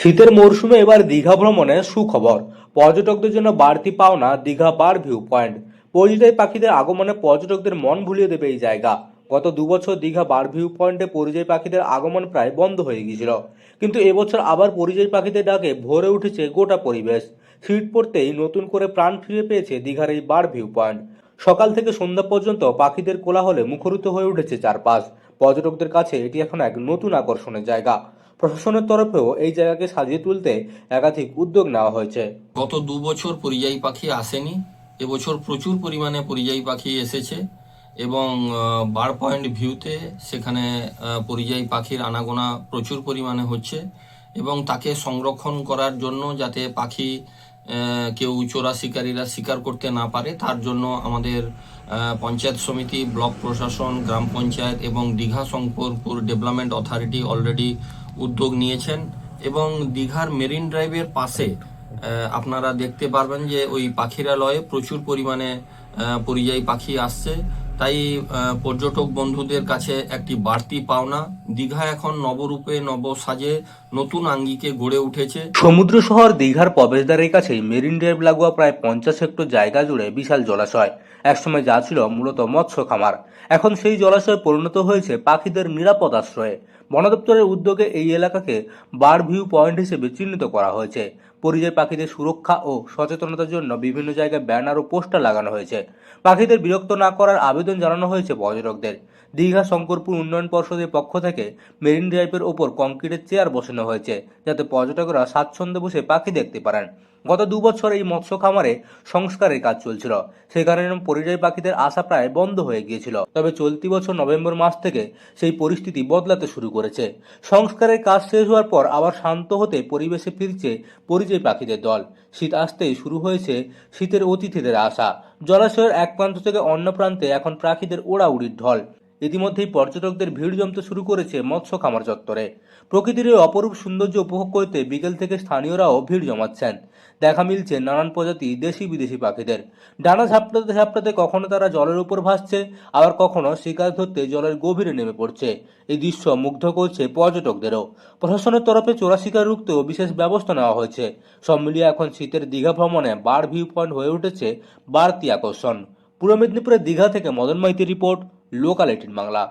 শীতের মরশুমে এবার দীঘা ভ্রমণে সুখবর। পর্যটকদের জন্য বাড়তি পাওনা দীঘা বার ভিউ পয়েন্ট। পরিযায়ী পাখিদের আগমনে পর্যটকদের মন ভুলিয়ে দেবে এই জায়গা। গত 2 বছর দীঘা বার ভিউ পয়েন্টে পরিযায়ী পাখিদের আগমন প্রায় বন্ধ হয়ে গিয়েছিল, কিন্তু এবছর আবার পরিযায়ী পাখিদের ডাকে ভরে উঠেছে গোটা পরিবেশ। শীত পড়তেই নতুন করে প্রাণ ফিরে পেয়েছে দীঘার এই বার ভিউ পয়েন্ট। সকাল থেকে সন্ধ্যা পর্যন্ত পাখিদের কোলাহলে মুখরিত হয়ে উঠেছে চারপাশ। পর্যটকদের কাছে এটি এখন এক নতুন আকর্ষণের জায়গা। প্রশাসনের তরফেও এই জায়গাকে সাজিয়ে তুলতে একাধিক উদ্যোগ নেওয়া হয়েছে। গত 2 বছর পরিযায়ী পাখি আসেনি, এবছর প্রচুর পরিমাণে পরিযায়ী পাখি এসেছে এবং বার পয়েন্ট ভিউতে সেখানে পরিযায়ী পাখির আনাগোনা প্রচুর পরিমাণে হচ্ছে এবং তাকে সংরক্ষণ করার জন্য যাতে পাখি কেউ চোরা শিকারীরা শিকার করতে না পারে তার জন্য আমাদের পঞ্চায়েত সমিতি, ব্লক প্রশাসন, গ্রাম পঞ্চায়েত এবং Digha Shankarpur development authority already উদ্যোগ নিয়েছেন এবং দীঘার মেরিন ড্রাইভের পাশে আপনারা দেখতে পারবেন যে ওই পাখিরালয়ে প্রচুর পরিমাণে পরিযায়ী পাখি আসছে। তাই পর্যটক বন্ধুদের কাছে একটি বাড়তি পাওনা। দীঘা এখন নবরূপে নবসাজে নতুন আঙ্গিকে গড়ে উঠেছে। সমুদ্র শহর দীঘার প্রবেশদ্বারের কাছেই মেরিন ড্রাইভ লাগোয়া প্রায় 50 হেক্টর জায়গা জুড়ে বিশাল জলাশয়। একসময় যা ছিল মূলত মৎস্য খামার, এখন সেই জলাশয় পরিণত হয়েছে পাখিদের নিরাপদ আশ্রয়ে। বন দপ্তরের উদ্যোগে এই এলাকাকে বার্ড ভিউ পয়েন্ট হিসেবে চিহ্নিত করা হয়েছে। পরিযায়ী পাখিদের সুরক্ষা ও সচেতনতার জন্য বিভিন্ন জায়গায় ব্যানার ও পোস্টার লাগানো হয়েছে। পাখিদের বিরক্ত না করার আবেদন জানানো হয়েছে পর্যটকদের। দীঘা শঙ্করপুর উন্নয়ন পর্ষদের পক্ষ থেকে মেরিন ড্রাইভের ওপর কংক্রিটের চেয়ার বসানো হয়েছে, যাতে পর্যটকরা স্বাচ্ছন্দ্যে বসে পাখি দেখতে পারেন। গত 2 বছর এই মৎস্য খামারে সংস্কারের কাজ চলছিল, সেই কারণে পরিযায়ী পাখিদের আসা প্রায় বন্ধ হয়ে গিয়েছিল। তবে চলতি বছর নভেম্বর মাস থেকে সেই পরিস্থিতি বদলাতে শুরু করেছে। সংস্কারের কাজ শেষ হওয়ার পর আবার শান্ত হতে পরিবেশে ফিরছে পরিযায়ী পাখিদের দল। শীত আসতেই শুরু হয়েছে শীতের অতিথিদের আসা। জলাশয়ের এক প্রান্ত থেকে অন্য প্রান্তে এখন পাখিদের ওড়াউড়ির ঢল। ইতিমধ্যেই পর্যটকদের ভিড় জমতে শুরু করেছে মৎস্য খামার চত্বরে। প্রকৃতির এই অপরূপ সৌন্দর্য উপভোগ করতে বিকেল থেকে স্থানীয়রাও ভিড় জমাচ্ছেন। দেখা মিলছে নানান প্রজাতি দেশি বিদেশি পাখিদের। ডানা ঝাপটাতে ঝাপটাতে কখনো তারা জলের উপর ভাসছে, আবার কখনো শিকার ধরতে জলের গভীরে নেমে পড়ছে। এই দৃশ্য মুগ্ধ করছে পর্যটকদেরও। প্রশাসনের তরফে চোরা শিকার রুখতেও বিশেষ ব্যবস্থা নেওয়া হয়েছে। সব মিলিয়ে এখন শীতের দীঘা ভ্রমণে বার্ড ভিউ পয়েন্ট হয়ে উঠেছে বাড়তি আকর্ষণ। পূর্ব মেদিনীপুরের দীঘা থেকে মদন মাইতির রিপোর্ট, লোকাল 18 বাংলা।